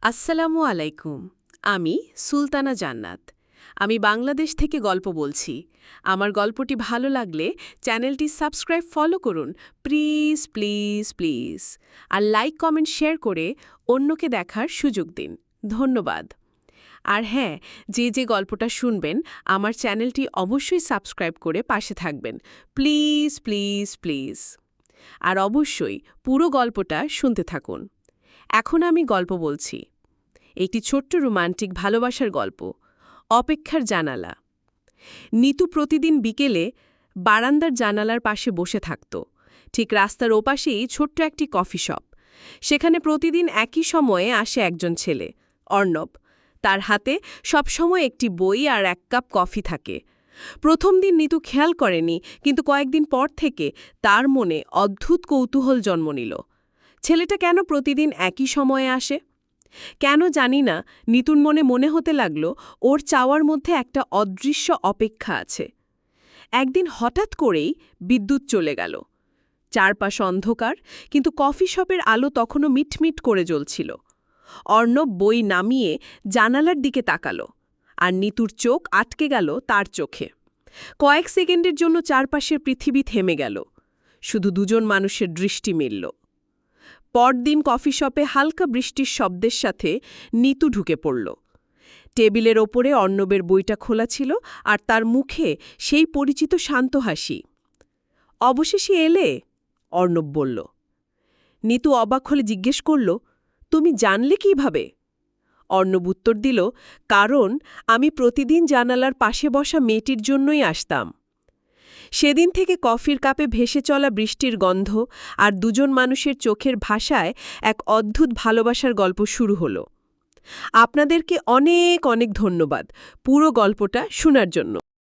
আসসালামু আলাইকুম। আমি সুলতানা জান্নাত। আমি বাংলাদেশ থেকে গল্প বলছি। আমার গল্পটি ভালো লাগলে চ্যানেলটি সাবস্ক্রাইব ফলো করুন প্লিজ প্লিজ প্লিজ। আর লাইক কমেন্ট শেয়ার করে অন্যকে দেখার সুযোগ দিন। ধন্যবাদ। আর হ্যাঁ, যে গল্পটা শুনবেন আমার চ্যানেলটি অবশ্যই সাবস্ক্রাইব করে পাশে থাকবেন প্লিজ প্লিজ প্লিজ। আর অবশ্যই পুরো গল্পটা শুনতে থাকুন। এখন আমি গল্প বলছি। একটি ছোট্ট রোমান্টিক ভালোবাসার গল্প, অপেক্ষার জানালা। নিতু প্রতিদিন বিকেলে বারান্দার জানালার পাশে বসে থাকত। ঠিক রাস্তার ওপাশেই ছোট্ট একটি কফি শপ। সেখানে প্রতিদিন একই সময়ে আসে একজন ছেলে, অর্ণব। তার হাতে সবসময় একটি বই আর এক কাপ কফি থাকে। প্রথম দিন নিতু খেয়াল করেনি, কিন্তু কয়েকদিন পর থেকে তার মনে অদ্ভুত কৌতূহল জন্ম নিল। ছেলেটা কেন প্রতিদিন একই সময়ে আসে? কেন জানি না, নিতুর মনে হতে লাগল ওর চাওয়ার মধ্যে একটা অদৃশ্য অপেক্ষা আছে। একদিন হঠাৎ করেই বিদ্যুৎ চলে গেল। চারপাশ অন্ধকার, কিন্তু কফি শপের আলো তখনও মিটমিট করে জ্বলছিল। অর্ণব বই নামিয়ে জানালার দিকে তাকালো, আর নিতুর চোখ আটকে গেল তার চোখে। কয়েক সেকেন্ডের জন্য চারপাশের পৃথিবী থেমে গেল। শুধু দুজন মানুষের দৃষ্টি মিলল। পরদিন কফি শপে হালকা বৃষ্টির শব্দের সাথে নিতু ঢুকে পড়ল। টেবিলের ওপরে অর্ণবের বইটা খোলা ছিল, আর তার মুখে সেই পরিচিত শান্ত হাসি। অবশেষে এলে, অর্ণব বলল। নিতু অবাক হলে জিজ্ঞেস করল, তুমি জানলে কিভাবে? অর্ণব উত্তর দিল, কারণ আমি প্রতিদিন জানালার পাশে বসা মেয়েটির জন্যই আসতাম। সেদিন থেকে কফির কাপে ভেসে চলা বৃষ্টির গন্ধ আর দুজন মানুষের চোখের ভাষায় এক অদ্ভুত ভালোবাসার গল্প শুরু হলো। আপনাদেরকে অনেক অনেক ধন্যবাদ পুরো গল্পটা শোনার জন্য।